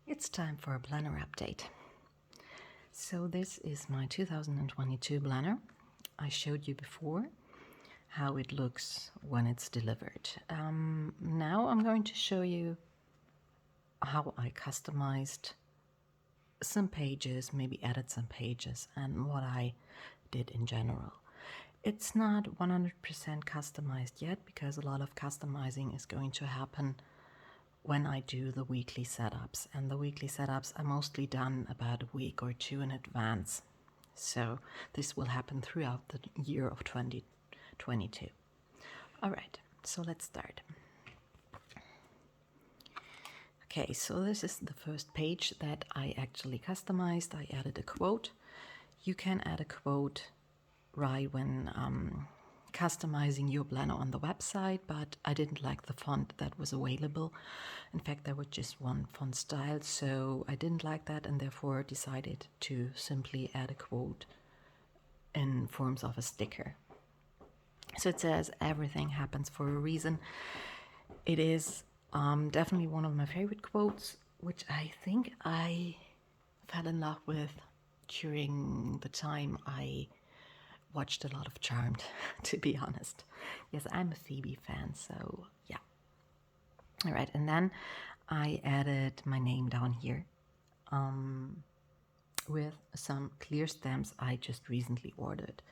It's time for a planner update. So this is my 2022 planner. I showed you before how it looks when it's delivered. Now I'm going to show you how I customized some pages, maybe added some pages, and what I did in general. It's not 100% customized yet because a lot of customizing is going to happen when I do the weekly setups, and the weekly setups are mostly done about a week or two in advance. So this will happen throughout the year of 2022. All right, so let's start. Okay, so this is the first page that I actually customized. I added a quote. You can add a quote right when customizing your planner on the website, but I didn't like the font that was available. In fact, there was just one font style, so I didn't like that and therefore decided to simply add a quote in forms of a sticker. So it says, "Everything happens for a reason." It is definitely one of my favorite quotes, which I think I fell in love with during the time I watched a lot of Charmed, to be honest. Yes, I'm a Phoebe fan, so yeah. All right, and then I added my name down here with some clear stamps I just recently ordered.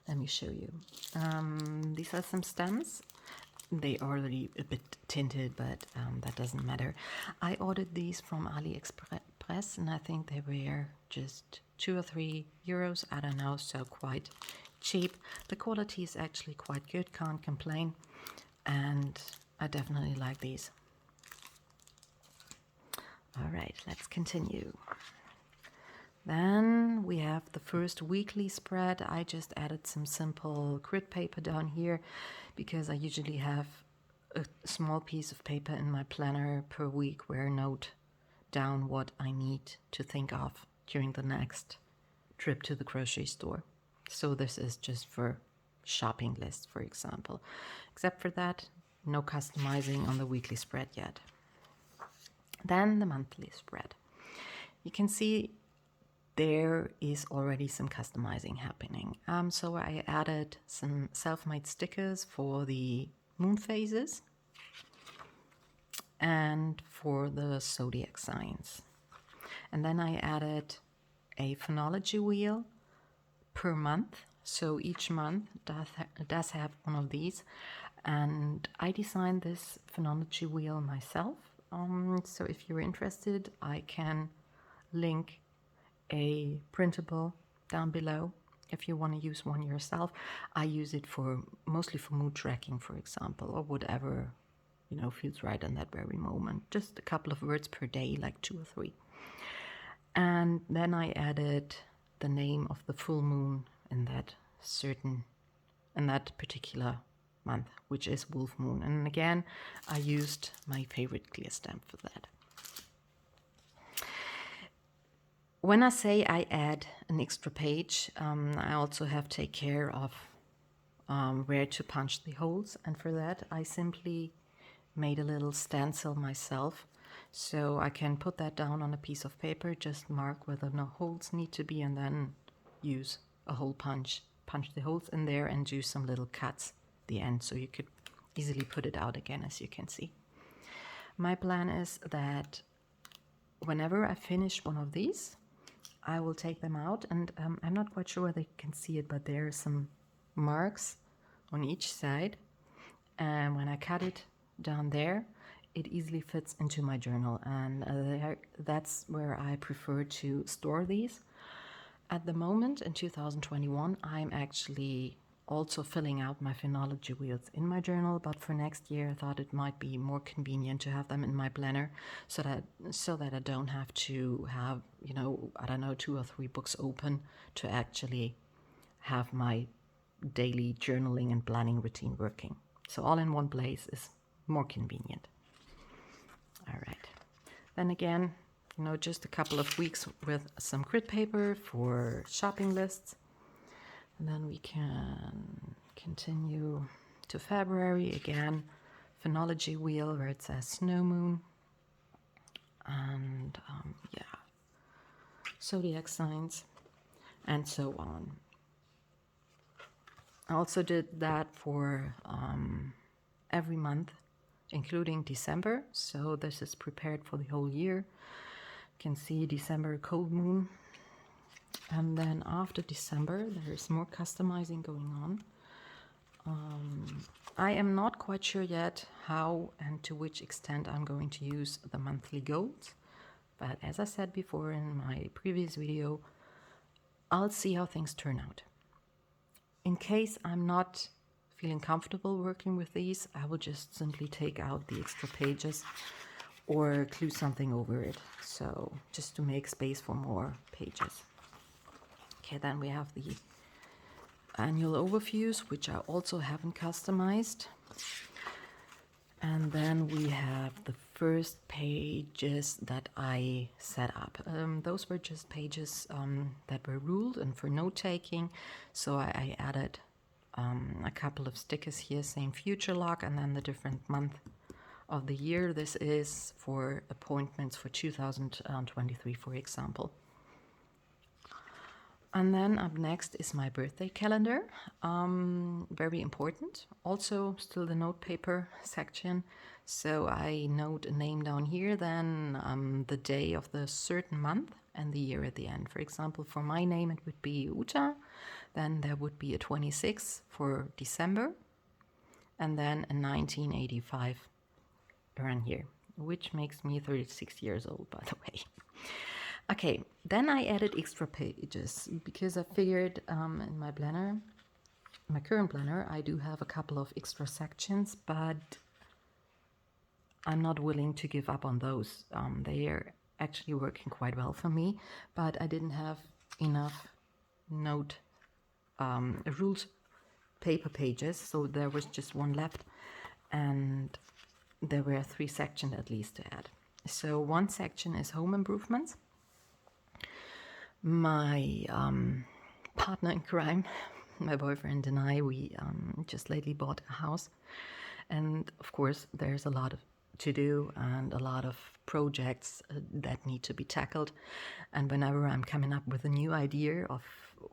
Let me show you. These are some stamps. They are already a bit tinted, but that doesn't matter. I ordered these from AliExpress, and I think they were just 2 or 3 euros. I don't know, so quite cheap. The quality is actually quite good, can't complain, and I definitely like these. All right, let's continue. Then we have the first weekly spread. I just added some simple grid paper down here because I usually have a small piece of paper in my planner per week where I note down what I need to think of during the next trip to the grocery store. So this is just for shopping lists, for example. Except for that, no customizing on the weekly spread yet. Then the monthly spread. You can see there is already some customizing happening. So I added some self-made stickers for the moon phases and for the zodiac signs. And then I added a phonology wheel per month. So each month does have one of these. And I designed this phonology wheel myself. So if you're interested, I can link a printable down below if you want to use one yourself. I use it for mostly for mood tracking, for example, or whatever feels right in that very moment. Just a couple of words per day, like 2 or 3. And then I added the name of the full moon in that particular month, which is Wolf Moon. And again, I used my favorite clear stamp for that. When I say I add an extra page, I also have to take care of where to punch the holes. And for that, I simply made a little stencil myself. So I can put that down on a piece of paper, just mark where the holes need to be, and then use a hole punch the holes in there and do some little cuts at the end. So you could easily put it out again, as you can see. My plan is that whenever I finish one of these, I will take them out, and I'm not quite sure whether you can see it, but there are some marks on each side, and when I cut it down there, it easily fits into my journal, and that's where I prefer to store these. At the moment, in 2021, I'm actually also filling out my phonology wheels in my journal, but for next year I thought it might be more convenient to have them in my planner so that I don't have to have, I don't know, 2 or 3 books open to actually have my daily journaling and planning routine working. So all in one place is more convenient. All right. Then again, just a couple of weeks with some grid paper for shopping lists. And then we can continue to February again, phonology wheel where it says snow moon. And and yeah, zodiac signs, and so on. I also did that for every month, including December. So this is prepared for the whole year. You can see December cold moon. And then after December, there's more customizing going on. I am not quite sure yet how and to which extent I'm going to use the monthly goals. But as I said before in my previous video, I'll see how things turn out. In case I'm not feeling comfortable working with these, I will just simply take out the extra pages or glue something over it. So just to make space for more pages. Okay, then we have the annual overviews, which I also haven't customized. And then we have the first pages that I set up. Those were just pages that were ruled and for note taking. So I added a couple of stickers here saying future log and then the different month of the year. This is for appointments for 2023, for example. And then up next is my birthday calendar, very important. Also still the note paper section. So I note a name down here, then the day of the certain month and the year at the end. For example, for my name it would be Uta, then there would be a 26 for December, and then a 1985 around here, which makes me 36 years old, by the way. Okay, then I added extra pages because I figured in my planner, my current planner, I do have a couple of extra sections, but I'm not willing to give up on those. They are actually working quite well for me, but I didn't have enough note rules paper pages, so there was just one left, and there were 3 sections at least to add. So one section is home improvements. My partner in crime, my boyfriend and I, we just lately bought a house. And of course, there's a lot to do and a lot of projects that need to be tackled. And whenever I'm coming up with a new idea of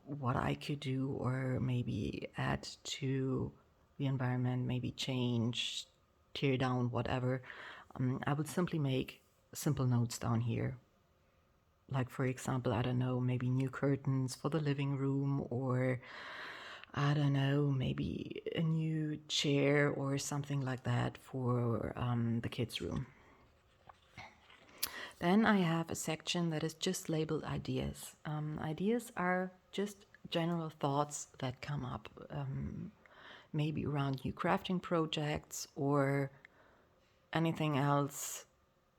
what I could do or maybe add to the environment, maybe change, tear down, whatever, I would simply make simple notes down here. Like, for example, I don't know, maybe new curtains for the living room, or I don't know, maybe a new chair or something like that for the kids' room. Then I have a section that is just labeled ideas. Ideas are just general thoughts that come up, maybe around new crafting projects or anything else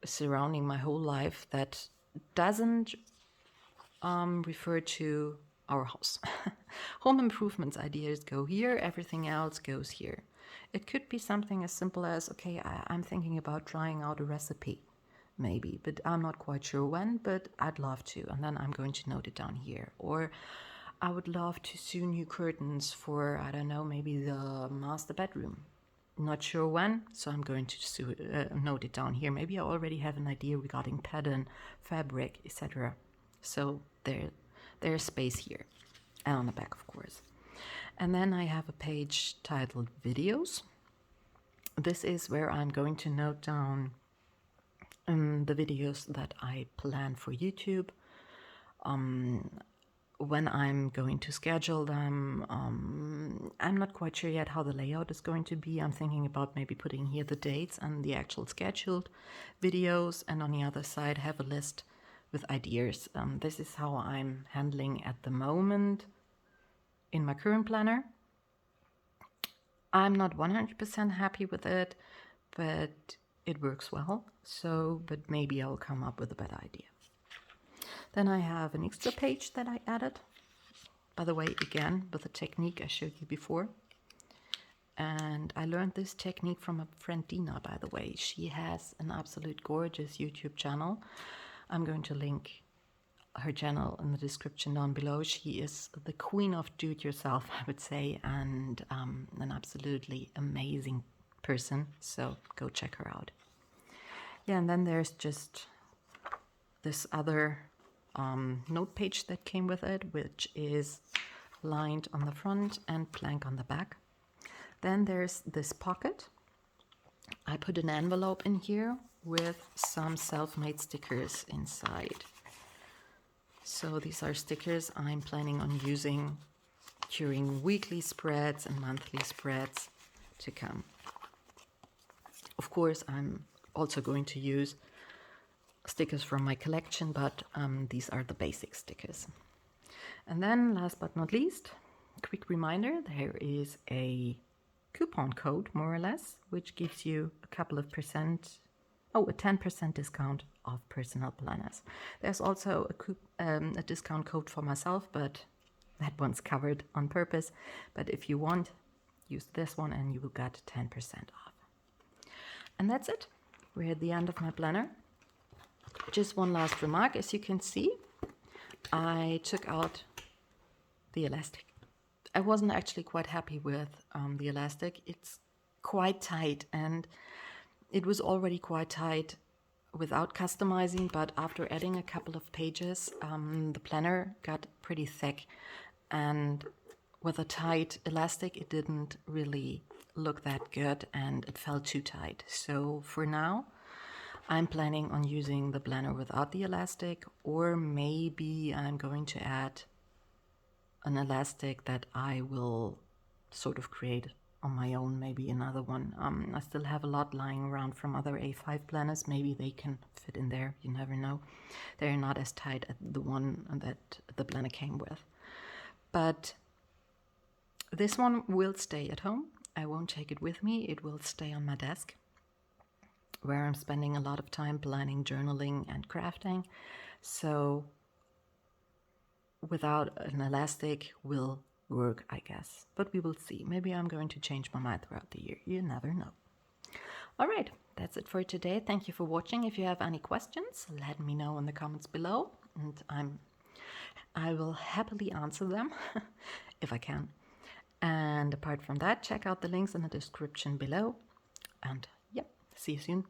surrounding my whole life that doesn't refer to our house. Home improvements ideas go here, everything else goes here. It could be something as simple as, okay, I'm thinking about trying out a recipe, maybe, but I'm not quite sure when, but I'd love to, and then I'm going to note it down here. Or I would love to sew new curtains for, I don't know, maybe the master bedroom. Not sure when, so I'm going to note it down here. Maybe I already have an idea regarding pattern, fabric, etc. So there's space here, and on the back, of course. And then I have a page titled Videos. This is where I'm going to note down the videos that I plan for YouTube. When I'm going to schedule them, I'm not quite sure yet how the layout is going to be. I'm thinking about maybe putting here the dates and the actual scheduled videos, and on the other side have a list with ideas. This is how I'm handling at the moment in my current planner. I'm not 100% happy with it, but it works well. So, but maybe I'll come up with a better idea. Then I have an extra page that I added, by the way, again, with the technique I showed you before. And I learned this technique from a friend, Dina, by the way. She has an absolute gorgeous YouTube channel. I'm going to link her channel in the description down below. She is the queen of do-it-yourself, I would say, and an absolutely amazing person. So go check her out. Yeah, and then there's just this other note page that came with it, which is lined on the front and blank on the back. Then there's this pocket. I put an envelope in here with some self-made stickers inside. So these are stickers I'm planning on using during weekly spreads and monthly spreads to come. Of course, I'm also going to use stickers from my collection, but these are the basic stickers. And then last but not least, quick reminder, there is a coupon code, more or less, which gives you a couple of percent, a 10% discount of personal planners. There's also a discount code for myself, but that one's covered on purpose. But if you want, use this one and you will get 10% off. And that's it. We're at the end of my planner. Just one last remark. As you can see, I took out the elastic. I wasn't actually quite happy with the elastic. It's quite tight, and it was already quite tight without customizing, but after adding a couple of pages, the planner got pretty thick, and with a tight elastic, it didn't really look that good and it felt too tight. So for now, I'm planning on using the planner without the elastic, or maybe I'm going to add an elastic that I will sort of create on my own, maybe another one. I still have a lot lying around from other A5 planners. Maybe they can fit in there, you never know. They're not as tight as the one that the planner came with. But this one will stay at home. I won't take it with me. It will stay on my desk, where I'm spending a lot of time planning, journaling, and crafting. So without an elastic will work, I guess. But we will see. Maybe I'm going to change my mind throughout the year. You never know. All right, that's it for today. Thank you for watching. If you have any questions, let me know in the comments below, and I will happily answer them if I can. And apart from that, check out the links in the description below. And yep, see you soon.